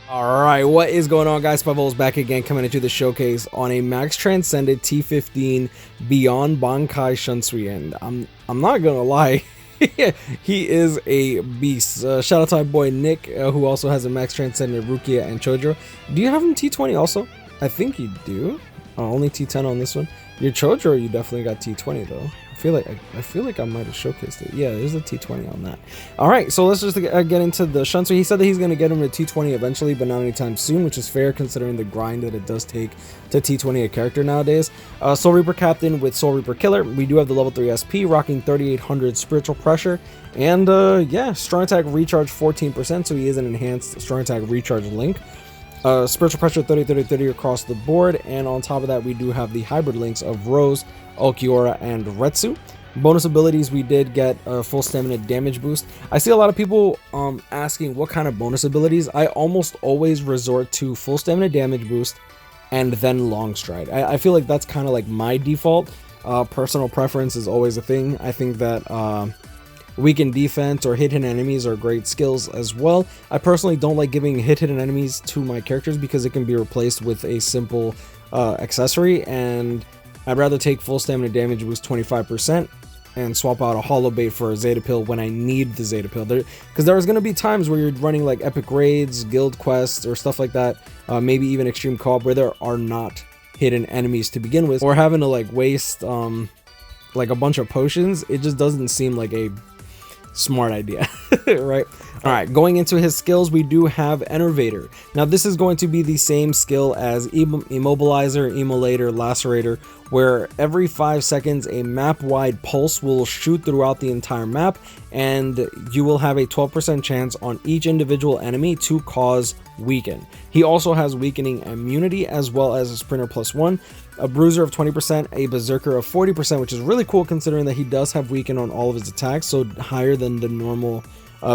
Alright, what is going on, guys? Spiteful is back again, coming into the showcase on a Max Transcended T15 Beyond Bankai Shunsui, and I'm not gonna lie, he is a beast. Shout out to my boy Nick, who also has a Max Transcended Rukia and Chojo. Do you have him T20 also? I think you do. Only T10 on this one. Your Chojo, you definitely got T20 though. I feel like I might have showcased it. Yeah, there's a T20 on that. All right, so let's just get into the Shunsui. He said that he's going to get him to T20 eventually, but not anytime soon, which is fair considering the grind that it does take to T20 a character nowadays. Soul Reaper Captain with Soul Reaper Killer. We do have the level 3 SP, rocking 3800 Spiritual Pressure, and yeah, Strong Attack Recharge 14%, so he is an enhanced Strong Attack Recharge link. Spiritual Pressure 30-30-30 across the board, and on top of that we do have the hybrid links of Rose, Ulquiorra, and Retsu. Bonus abilities, we did get a full stamina damage boost. I see a lot of people asking what kind of bonus abilities. I almost always resort to full stamina damage boost and then long stride. I feel like that's kind of like my default. Personal preference is always a thing. I think that weaken defense or hit enemies are great skills as well. I personally don't like giving hit enemies to my characters because it can be replaced with a simple accessory, and I'd rather take full stamina damage boost 25% and swap out a hollow bait for a Zeta Pill when I need the Zeta Pill. Because there's going to be times where you're running like epic raids, guild quests, or stuff like that, maybe even extreme co-op, where there are not hidden enemies to begin with, or having to like waste like a bunch of potions. It just doesn't seem like a smart idea, right? All right, going into his skills, we do have Enervator. Now this is going to be the same skill as Immobilizer, Immolator, Lacerator, where every 5 seconds a map-wide pulse will shoot throughout the entire map, and you will have a 12% chance on each individual enemy to cause weaken. He also has weakening immunity as well as a Sprinter +1, a Bruiser of 20%, a Berserker of 40%, which is really cool considering that he does have weaken on all of his attacks, so higher than the normal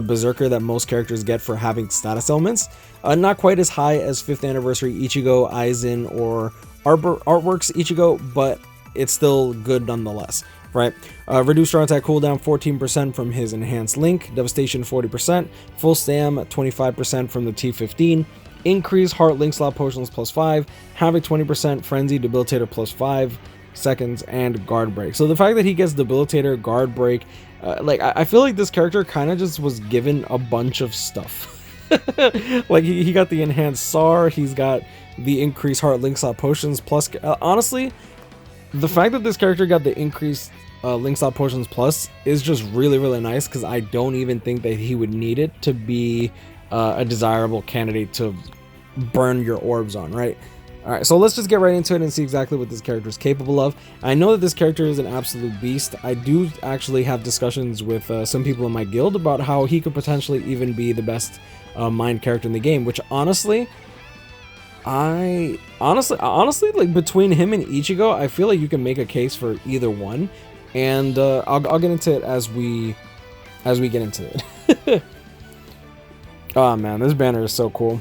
Berserker that most characters get for having status elements. Not quite as high as 5th Anniversary Ichigo, Aizen, or Artworks Ichigo, but it's still good nonetheless, right? Reduced strong attack cooldown 14% from his enhanced link, devastation 40%, full stam 25% from the T15, increase heart link slot potions +5, havoc 20%, frenzy debilitator +5 seconds, and guard break. So the fact that he gets debilitator, guard break, like I feel like this character kind of just was given a bunch of stuff. Like he got the enhanced SAR, he's got the increased heart link slot potions plus, honestly the fact that this character got the increased link slot potions plus is just really nice, because I don't even think that he would need it to be a desirable candidate to burn your orbs on, right? Alright, so let's just get right into it and see exactly what this character is capable of. I know that this character is an absolute beast. I do actually have discussions with some people in my guild about how he could potentially even be the best mind character in the game, which honestly, like between him and Ichigo, I feel like you can make a case for either one, and I'll get into it as we get into it. Oh man, this banner is so cool.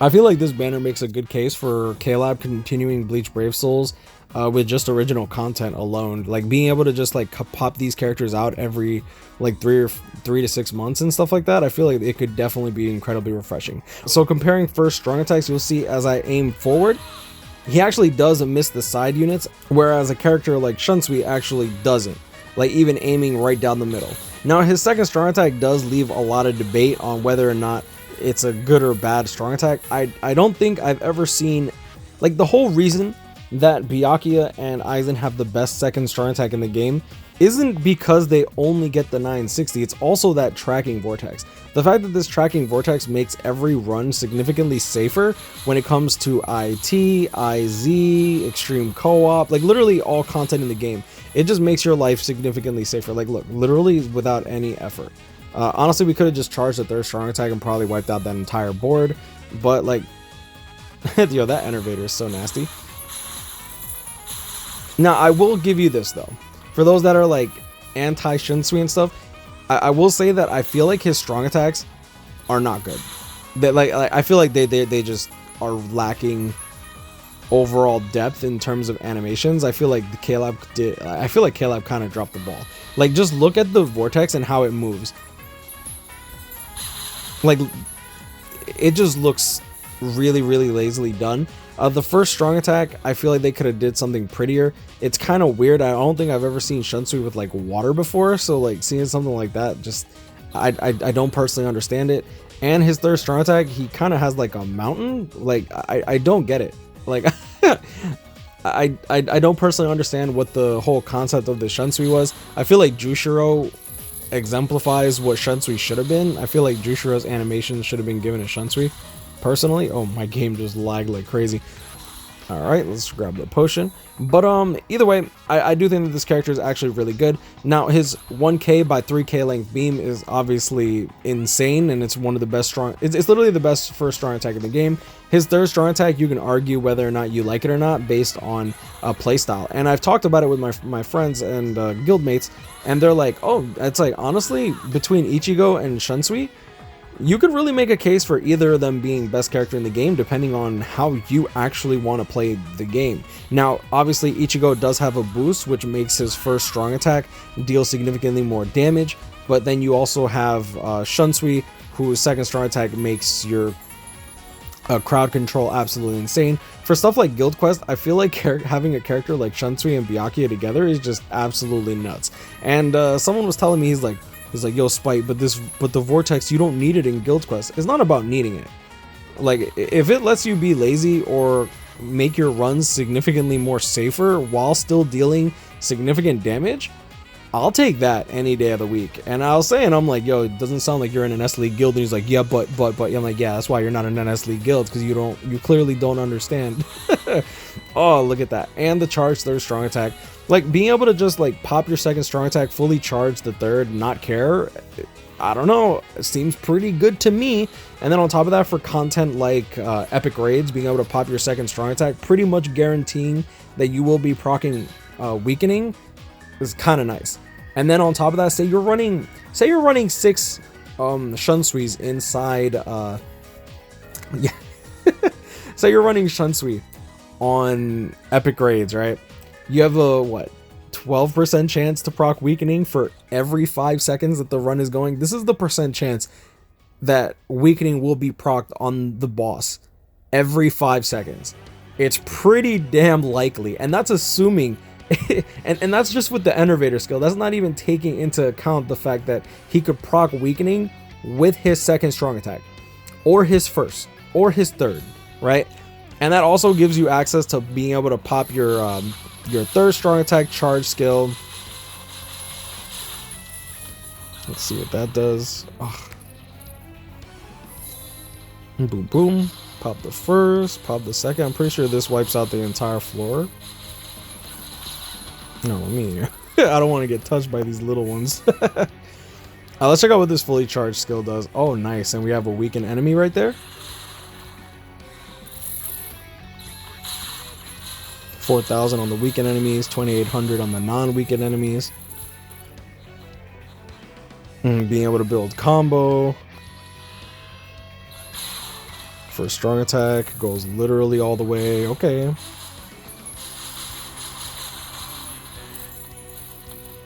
I feel like this banner makes a good case for K-Lab continuing Bleach Brave Souls with just original content alone. Like being able to just like pop these characters out every like 3 to 6 months and stuff like that. I feel like it could definitely be incredibly refreshing. So comparing first strong attacks, you'll see as I aim forward, he actually does miss the side units, whereas a character like Shunsui actually doesn't, like even aiming right down the middle. Now his second strong attack does leave a lot of debate on whether or not it's a good or bad strong attack. I don't think I've ever seen, like, the whole reason that Byakuya and Aizen have the best second strong attack in the game isn't because they only get the 960, it's also that tracking vortex. The fact that this tracking vortex makes every run significantly safer when it comes to IT, IZ, extreme co-op, like literally all content in the game. It just makes your life significantly safer. Like look, literally without any effort. Honestly, we could have just charged the third strong attack and probably wiped out that entire board, but like, yo, that Enervator is so nasty. Now, I will give you this though. For those that are like anti-Shunsui and stuff, I will say that I feel like his strong attacks are not good. That like I feel like they just are lacking overall depth in terms of animations. I feel like the K-Lab did. I feel like K-Lab kind of dropped the ball. Like, just look at the Vortex and how it moves. Like, it just looks really, really lazily done. The first strong attack, I feel like they could have did something prettier. It's kind of weird. I don't think I've ever seen Shunsui with like water before, so like seeing something like that, just I don't personally understand it. And his third strong attack, he kind of has like a mountain. Like I don't get it. Like I don't personally understand what the whole concept of the Shunsui was. I feel like Jushiro exemplifies what Shunsui should have been. I feel like Jushiro's animation should have been given to Shunsui. Personally, oh, my game just lagged like crazy. All right, let's grab the potion. But either way, I do think that this character is actually really good. Now, his 1k by 3k length beam is obviously insane, and it's one of the best strong. It's literally the best first strong attack in the game. His third strong attack, you can argue whether or not you like it or not based on playstyle. And I've talked about it with my friends and guildmates, and they're like, oh, it's like honestly between Ichigo and Shunsui, you could really make a case for either of them being best character in the game, depending on how you actually want to play the game. Now, obviously, Ichigo does have a boost, which makes his first strong attack deal significantly more damage, but then you also have Shunsui, whose second strong attack makes your crowd control absolutely insane. For stuff like Guild Quest, I feel like having a character like Shunsui and Byakuya together is just absolutely nuts. And someone was telling me, he's like, yo, Spite, but the Vortex, you don't need it in Guild Quest. It's not about needing it. Like, if it lets you be lazy or make your runs significantly more safer while still dealing significant damage, I'll take that any day of the week. And I was saying, I'm like, yo, it doesn't sound like you're in an S League guild. And he's like, yeah, but I'm like, yeah, that's why you're not in an S League guild, because you clearly don't understand. Oh, look at that. And the charge third strong attack. Like, being able to just like pop your second strong attack, fully charge the third, not care, I don't know, it seems pretty good to me. And then on top of that, for content like epic raids, being able to pop your second strong attack, pretty much guaranteeing that you will be proccing weakening, is kind of nice. And then on top of that, say you're running 6 Shunsuis inside yeah say you're running Shunsui on epic raids, right? You have a what, 12% chance to proc weakening for every 5 seconds that the run is going. This is the percent chance that weakening will be procced on the boss every 5 seconds. It's pretty damn likely, and that's assuming and that's just with the Enervator skill. That's not even taking into account the fact that he could proc weakening with his second strong attack, or his first, or his third, right? And that also gives you access to being able to pop your third strong attack charge skill. Let's see what that does. Ugh. Boom, boom. Pop the first, pop the second. I'm pretty sure this wipes out the entire floor. No, me. I don't want to get touched by these little ones. Let's check out what this fully charged skill does. Oh, nice. And we have a weakened enemy right there. 4,000 on the weakened enemies, 2,800 on the non-weakened enemies. Being able to build combo. For strong attack, goes literally all the way. Okay.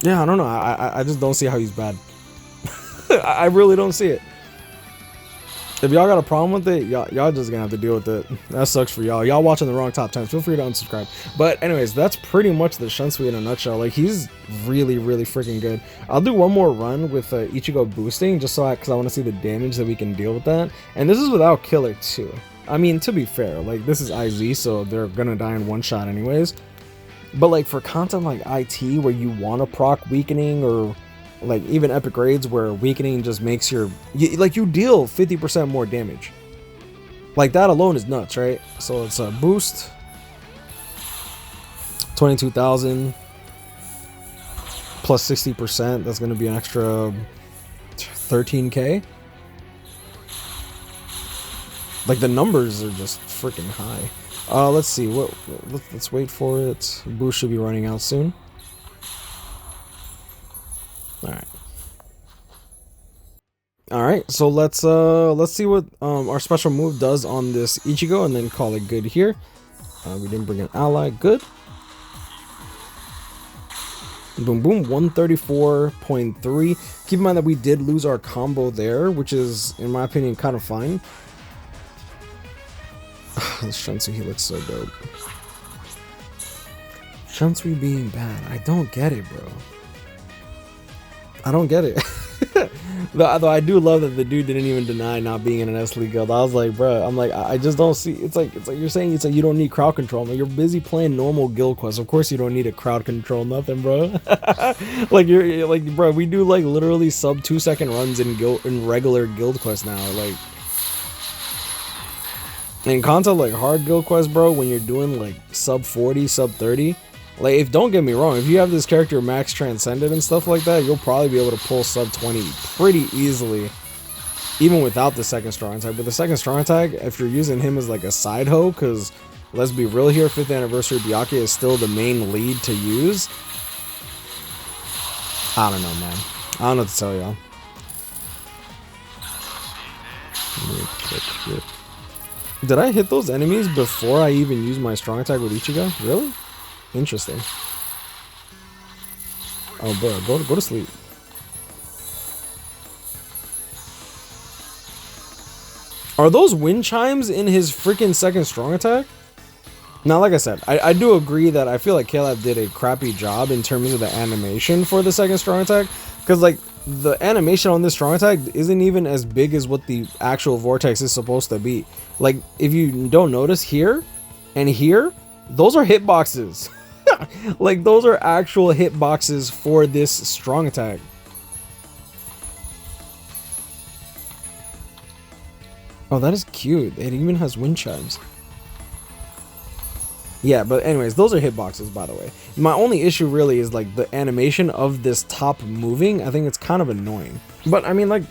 Yeah, I don't know. I just don't see how he's bad. I really don't see it. If y'all got a problem with it, y'all just gonna have to deal with it. That sucks for y'all. Y'all watching the wrong top 10s. Feel free to unsubscribe. But anyways, that's pretty much the Shunsui in a nutshell. Like, he's really, really freaking good. I'll do one more run with Ichigo boosting, just so because I want to see the damage that we can deal with that. And this is without killer too. I mean, to be fair, like, this is IZ, so they're gonna die in one shot anyways. But like, for content like IT, where you want to proc weakening, or like even epic raids where weakening just makes you deal 50% more damage, like, that alone is nuts, right? So it's a boost, 22,000 plus 60%. That's going to be an extra 13k. Like, the numbers are just freaking high. Let's see. Let's wait for it. Boost should be running out soon. All right. So let's see what our special move does on this Ichigo, and then call it good here. We didn't bring an ally. Good. Boom, boom. 134.3. Keep in mind that we did lose our combo there, which is, in my opinion, kind of fine. This Shunsui, he looks so dope. Shunsui being bad. I don't get it, bro. I don't get it. Though I do love that the dude didn't even deny not being in an S League guild. I was like, bro, I'm like, I just don't see. It's like you're saying, it's like you don't need crowd control. Like, you're busy playing normal guild quests. Of course you don't need a crowd control nothing, bro. Like you're like, bro, we do like literally sub 2-second runs in regular guild quests now. Like in content like hard guild quests, bro, when you're doing like sub 40, sub 30. Like, if don't get me wrong, if you have this character max transcended and stuff like that, you'll probably be able to pull sub 20 pretty easily, even without the second strong attack. But the second strong attack, if you're using him as like a side hoe, because let's be real here, 5th anniversary Byakuya is still the main lead to use. I don't know, man. I don't know what to tell y'all. Did I hit those enemies before I even used my strong attack with Ichigo? Really? Interesting. Oh, bro, go to sleep. Are those wind chimes in his freaking second strong attack? Now, like I said, I do agree that I feel like Caleb did a crappy job in terms of the animation for the second strong attack. Because, like, the animation on this strong attack isn't even as big as what the actual Vortex is supposed to be. Like, if you don't notice here and here, those are hitboxes. Like, those are actual hitboxes for this strong attack. Oh, that is cute. It even has wind chimes. Yeah, but anyways, those are hitboxes, by the way. My only issue really is like the animation of this top moving. I think it's kind of annoying. But I mean, like,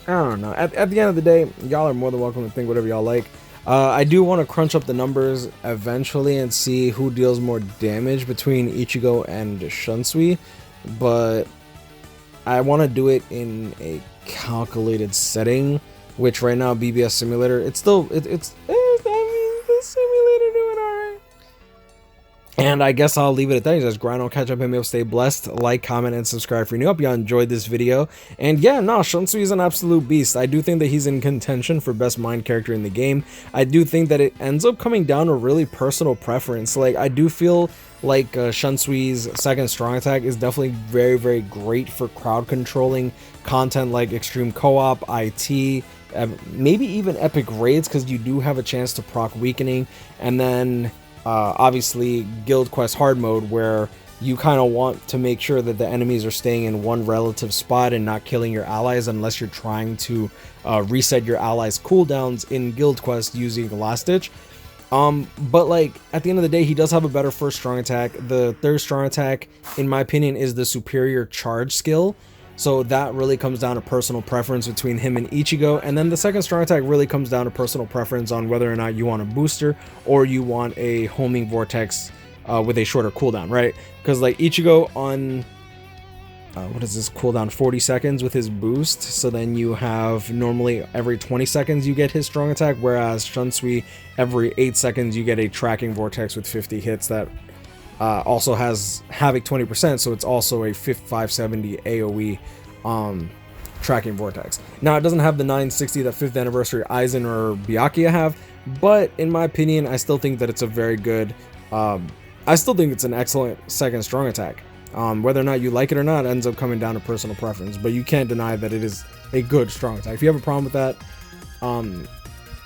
I don't know. At the end of the day, y'all are more than welcome to think whatever y'all like. I do want to crunch up the numbers eventually and see who deals more damage between Ichigo and Shunsui, but I want to do it in a calculated setting, which right now BBS Simulator, it's still I mean, the simulator doing alright. And I guess I'll leave it at that. You guys grind on, catch up, hit me up, stay blessed, like, comment, and subscribe for new. Hope y'all enjoyed this video. And yeah, no, Shunsui is an absolute beast. I do think that he's in contention for best mind character in the game. I do think that it ends up coming down to really personal preference. Like, I do feel like Shunsui's second strong attack is definitely very, very great for crowd controlling content like extreme co-op, IT, maybe even epic raids, because you do have a chance to proc weakening. And then obviously guild quest hard mode, where you kind of want to make sure that the enemies are staying in one relative spot and not killing your allies unless you're trying to reset your allies cooldowns in guild quest using last ditch. But like at the end of the day, he does have a better first strong attack. The third strong attack, in my opinion, is the superior charge skill. So that really comes down to personal preference between him and Ichigo. And then the second strong attack really comes down to personal preference on whether or not you want a booster or you want a homing vortex with a shorter cooldown, right? Because like Ichigo on, what is this cooldown? 40 seconds with his boost. So then you have normally every 20 seconds you get his strong attack, whereas Shunsui every 8 seconds you get a tracking vortex with 50 hits that also has Havoc 20%, so it's also a 570 AoE tracking vortex. Now it doesn't have the 960 that 5th anniversary Aizen or Byakuya have, but in my opinion, I still think that it's a very good, I still think it's an excellent second strong attack. Whether or not you like it or not ends up coming down to personal preference, but you can't deny that it is a good strong attack. If you have a problem with that,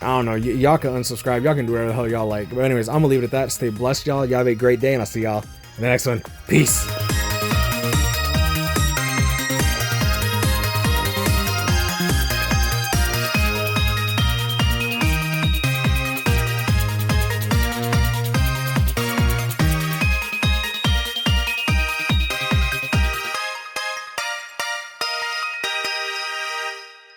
I don't know, y'all can unsubscribe, y'all can do whatever the hell y'all like. But anyways, I'm gonna leave it at that. Stay blessed, y'all. Y'all have a great day, and I'll see y'all in the next one. Peace.